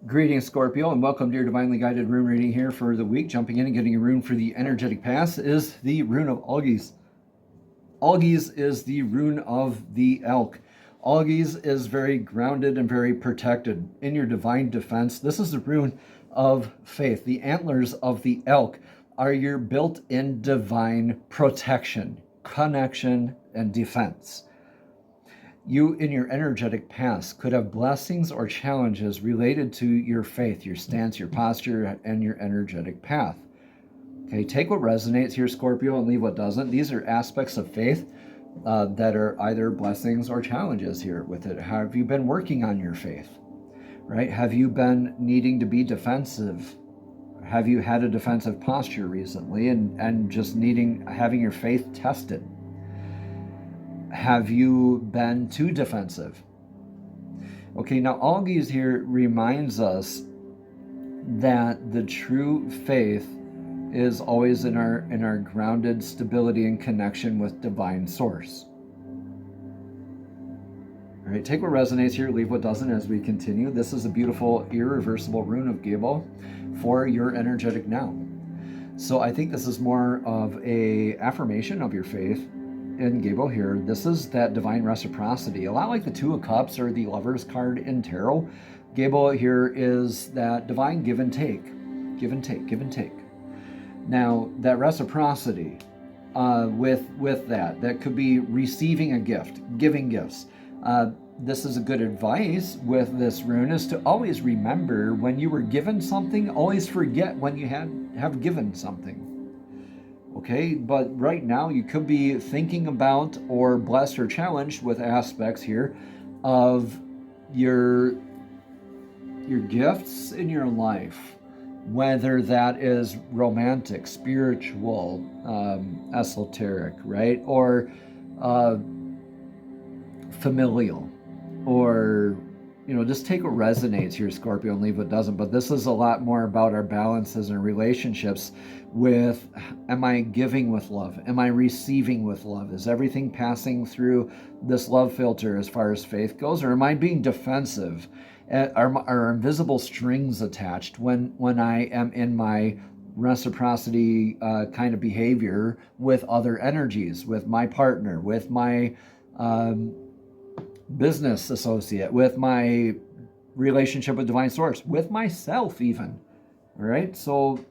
Greetings, Scorpio, and welcome to your divinely guided rune reading here for the week. Jumping in and getting a rune for the energetic pass is the rune of Algiz. Algiz is the rune of the elk. Algiz is very grounded and very protected. In your divine defense, this is the rune of faith. The antlers of the elk are your built-in divine protection, connection, and defense. You, in your energetic past, could have blessings or challenges related to your faith, your stance, your posture, and your energetic path. Okay, take what resonates here, Scorpio, and leave what doesn't. These are aspects of faith that are either blessings or challenges here with it. Have you been working on your faith, right? Have you been needing to be defensive? Have you had a defensive posture recently and just having your faith tested? Have you been too defensive? Okay, now Algiz here reminds us that the true faith is always in our grounded stability and connection with divine source. All right, take what resonates here, leave what doesn't as we continue. This is a beautiful, irreversible rune of Gable for your energetic now. So I think this is more of a affirmation of your faith. In Gable here, this is that divine reciprocity. A lot like the Two of Cups or the Lover's card in Tarot. Gable here is that divine give and take. Give and take, give and take. Now, that reciprocity with that could be receiving a gift, giving gifts. This is a good advice with this rune is to always remember when you were given something, always forget when you have given something. Okay, but right now you could be thinking about or blessed or challenged with aspects here of your gifts in your life, whether that is romantic, spiritual, esoteric, right? Or familial, or just take what resonates here, Scorpio, and leave what doesn't. But this is a lot more about our balances and relationships with, am I giving with love? Am I receiving with love? Is everything passing through this love filter as far as faith goes? Or am I being defensive? Are invisible strings attached when I am in my reciprocity kind of behavior with other energies, with my partner, with my business associate, with my relationship with divine source, with myself even? All right, so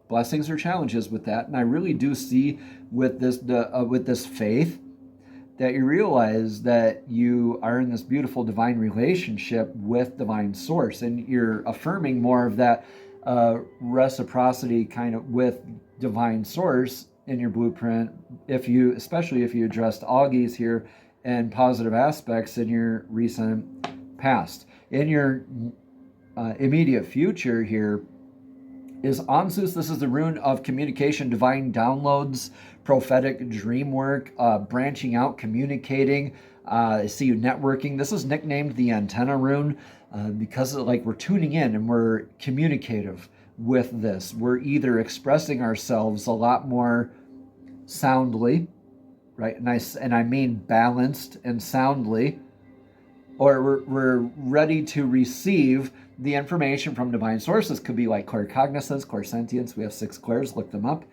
blessings or challenges with that. And I really do see with this faith that you realize that you are in this beautiful divine relationship with divine source, and you're affirming more of that reciprocity kind of with divine source in your blueprint, especially if you addressed Algiz here and positive aspects in your recent past. In your immediate future here is Ansus. This is the rune of communication, divine downloads, prophetic dream work, branching out, communicating. I see you networking. This is nicknamed the antenna rune because we're tuning in and we're communicative with this. We're either expressing ourselves a lot more soundly, right? And I mean balanced and soundly, or we're ready to receive the information from divine sources. Could be like claircognizance, clairsentience. We have 6 clairs, look them up.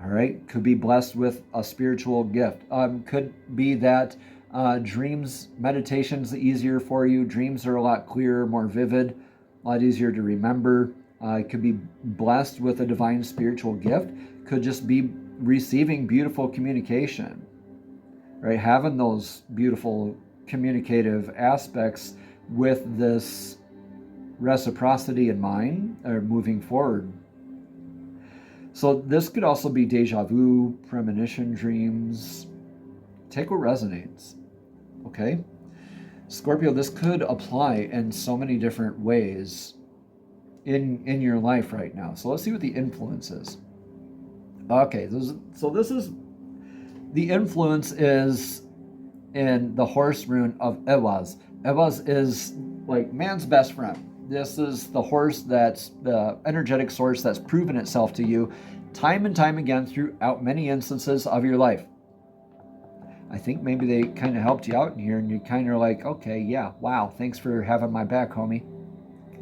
All right, could be blessed with a spiritual gift. Could be that dreams, meditation's easier for you. Dreams are a lot clearer, more vivid, a lot easier to remember. Could be blessed with a divine spiritual gift. Could just be receiving beautiful communication, right? Having those beautiful communicative aspects with this reciprocity in mind, or moving forward. So this could also be deja vu, premonition dreams. Take what resonates, okay? Scorpio, this could apply in so many different ways in your life right now. So let's see what the influence is. Okay, so this is, the influence is in the horse rune of Ewaz. Ewaz is like man's best friend. This is the horse that's the energetic source that's proven itself to you time and time again throughout many instances of your life. I think maybe they kind of helped you out in here and you kind of like, okay, yeah, wow, thanks for having my back, homie.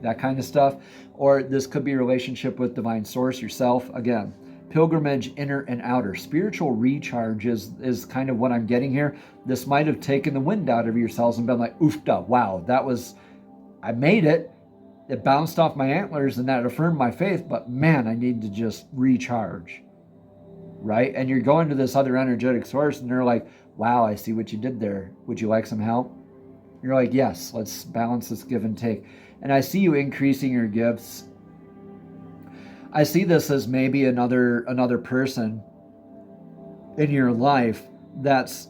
that kind of stuff. Or this could be a relationship with divine source, yourself. Again, pilgrimage, inner and outer. Spiritual recharge is kind of what I'm getting here. This might have taken the wind out of yourselves and been like, oofda, wow, I made it. It bounced off my antlers and that affirmed my faith, but man, I need to just recharge, right? And you're going to this other energetic source and they're like, wow, I see what you did there. Would you like some help? You're like, yes, let's balance this give and take. And I see you increasing your gifts. I see this as maybe another person in your life that's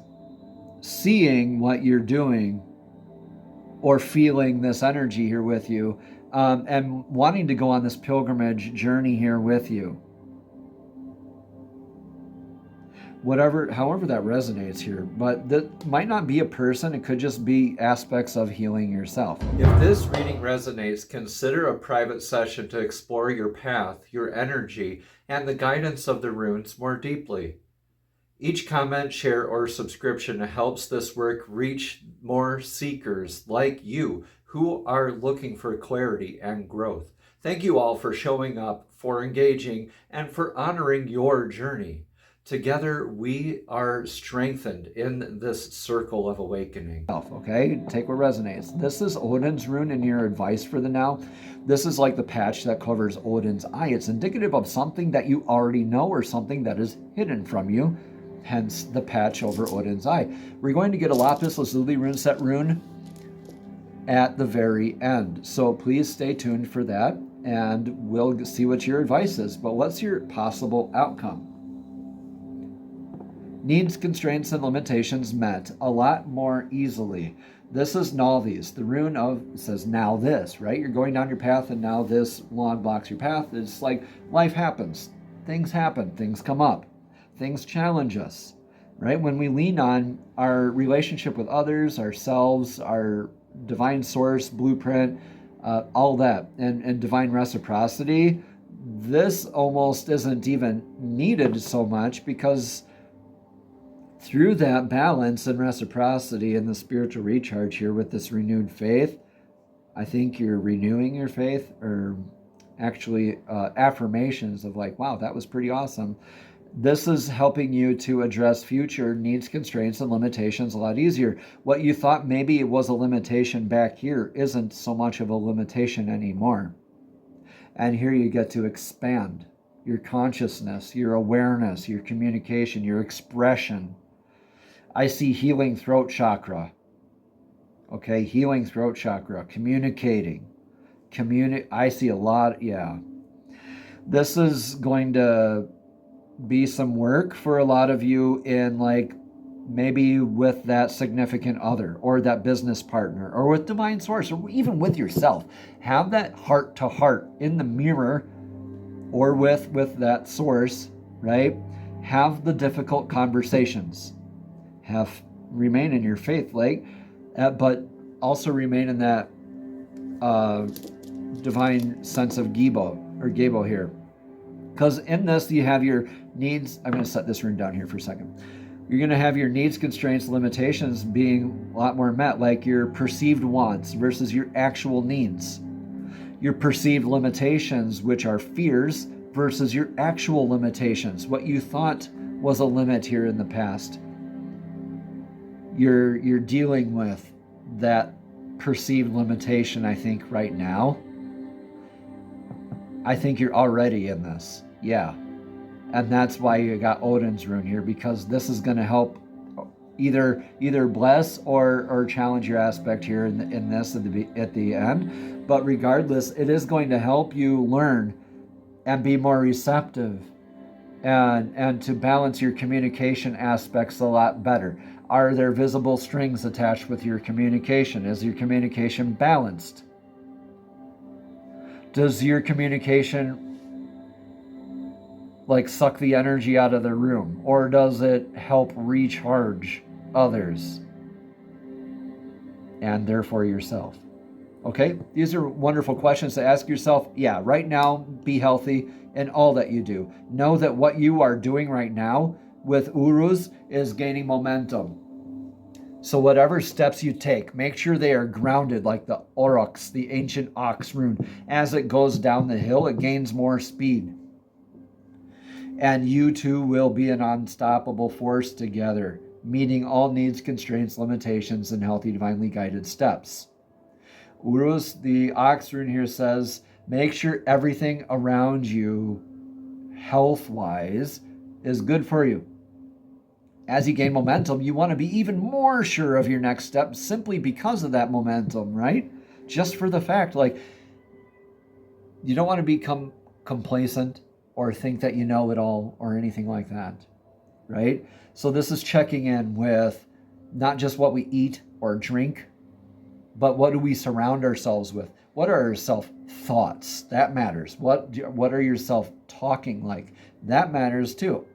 seeing what you're doing or feeling this energy here with you, and wanting to go on this pilgrimage journey here with you. However that resonates here, but that might not be a person. It could just be aspects of healing yourself. If this reading resonates, consider a private session to explore your path, your energy, and the guidance of the runes more deeply. Each comment, share, or subscription helps this work reach more seekers like you who are looking for clarity and growth. Thank you all for showing up, for engaging, and for honoring your journey. Together, we are strengthened in this circle of awakening. Okay, take what resonates. This is Odin's rune and your advice for the now. This is like the patch that covers Odin's eye. It's indicative of something that you already know or something that is hidden from you, hence the patch over Odin's eye. We're going to get a lapis lazuli rune set rune at the very end. So please stay tuned for that and we'll see what your advice is. But what's your possible outcome? Needs, constraints, and limitations met a lot more easily. This is Nalvis, the rune of, says now this, right? You're going down your path and now this log blocks your path. It's like life happens. Things happen. Things come up. Things challenge us, right? When we lean on our relationship with others, ourselves, our divine source, blueprint, all that, and divine reciprocity, this almost isn't even needed so much because through that balance and reciprocity and the spiritual recharge here with this renewed faith, I think you're renewing your faith, or actually affirmations of like, wow, that was pretty awesome. This is helping you to address future needs, constraints, and limitations a lot easier. What you thought maybe it was a limitation back here isn't so much of a limitation anymore. And here you get to expand your consciousness, your awareness, your communication, your expression. I see healing throat chakra. Okay, healing throat chakra, communicating. I see a lot, yeah. This is going to be some work for a lot of you in like maybe with that significant other or that business partner or with divine source or even with yourself. Have that heart to heart in the mirror or with that source, right? Have the difficult conversations. Remain in your faith, like, but also remain in that divine sense of Gebo here. Because in this, you have your needs. I'm going to set this rune down here for a second. You're going to have your needs, constraints, limitations being a lot more met, like your perceived wants versus your actual needs. Your perceived limitations, which are fears, versus your actual limitations, what you thought was a limit here in the past. You're dealing with that perceived limitation, I think, right now. I think you're already in this. Yeah. And that's why you got Odin's rune here, because this is going to help either bless or challenge your aspect here in this at the end. But regardless, it is going to help you learn and be more receptive and to balance your communication aspects a lot better. Are there visible strings attached with your communication? Is your communication balanced? Does your communication like suck the energy out of the room, or does it help recharge others and therefore yourself? Okay, these are wonderful questions to ask yourself. Yeah, right now, be healthy in all that you do. Know that what you are doing right now with Uruz is gaining momentum. So whatever steps you take, make sure they are grounded like the aurochs, the ancient ox rune. As it goes down the hill, it gains more speed. And you two will be an unstoppable force together, meeting all needs, constraints, limitations, and healthy, divinely guided steps. Urus, the ox rune here, says, make sure everything around you, health-wise, is good for you. As you gain momentum, you want to be even more sure of your next step simply because of that momentum, right? Just for the fact, like, you don't want to become complacent or think that you know it all or anything like that, right? So this is checking in with not just what we eat or drink, but what do we surround ourselves with? What are our self-thoughts? That matters. What are your self-talking like? That matters too.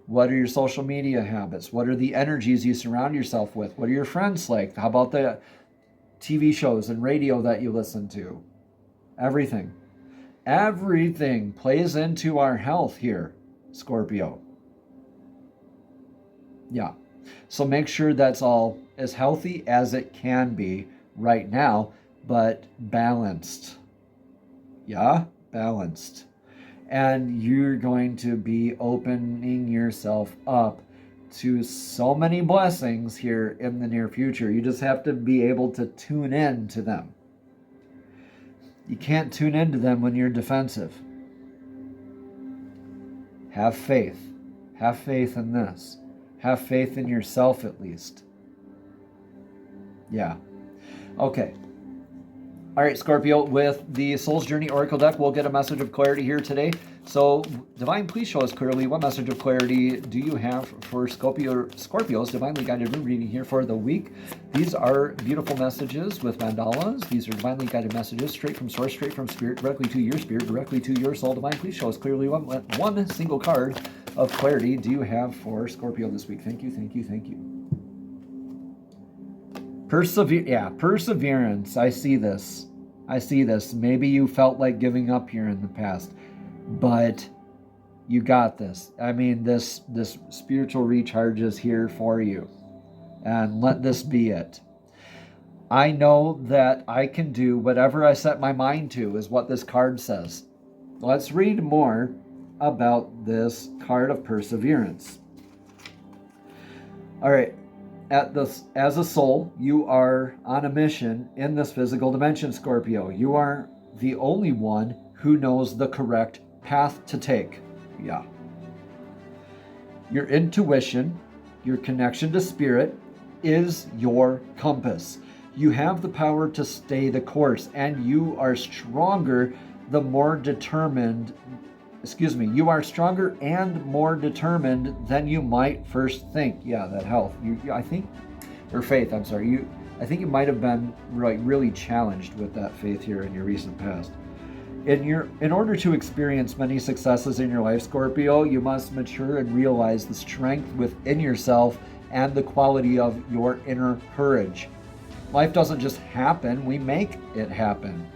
What are your social media habits? What are the energies you surround yourself with? What are your friends like? How about the TV shows and radio that you listen to? Everything. Everything plays into our health here, Scorpio. Yeah. So make sure that's all as healthy as it can be right now, but balanced. Yeah, balanced. And you're going to be opening yourself up to so many blessings here in the near future. You just have to be able to tune in to them. You can't tune into them when you're defensive. Have faith. Have faith in this. Have faith in yourself at least. Yeah. Okay. All right, Scorpio, with the Soul's Journey Oracle deck, we'll get a message of clarity here today. So, Divine, please show us clearly what message of clarity do you have for Scorpio's Divinely Guided Room reading here for the week. These are beautiful messages with mandalas. These are divinely guided messages straight from source, straight from spirit, directly to your spirit, directly to your soul. Divine, please show us clearly one single card of clarity do you have for Scorpio this week. Thank you, thank you, thank you. Perseverance. I see this. Maybe you felt like giving up here in the past, but you got this. I mean, this spiritual recharge is here for you, and let this be it. I know that I can do whatever I set my mind to, is what this card says. Let's read more about this card of perseverance. All right. As a soul, you are on a mission in this physical dimension, Scorpio. You are the only one who knows the correct path to take. Yeah. Your intuition, your connection to spirit, is your compass. You have the power to stay the course, and you are stronger the more determined. You are stronger and more determined than you might first think. Yeah, that health. I think you might have been really challenged with that faith here in your recent past. In order to experience many successes in your life, Scorpio, you must mature and realize the strength within yourself and the quality of your inner courage. Life doesn't just happen, we make it happen.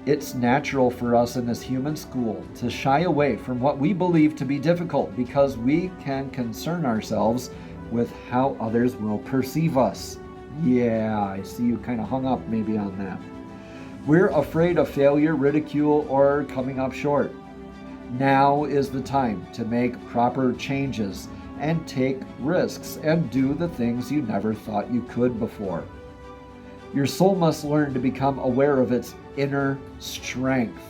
It's natural for us in this human school to shy away from what we believe to be difficult because we can concern ourselves with how others will perceive us. Yeah, I see you kind of hung up maybe on that. We're afraid of failure, ridicule, or coming up short. Now is the time to make proper changes and take risks and do the things you never thought you could before. Your soul must learn to become aware of its inner strength.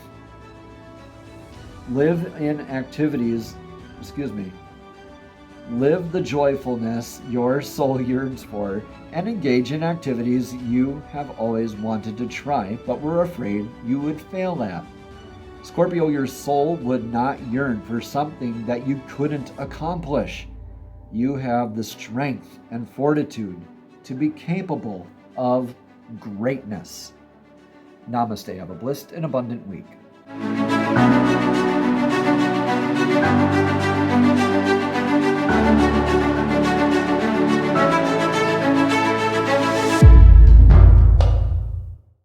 Live the joyfulness your soul yearns for and engage in activities you have always wanted to try but were afraid you would fail at. Scorpio, your soul would not yearn for something that you couldn't accomplish. You have the strength and fortitude to be capable of greatness. Namaste. Have a blessed and abundant week.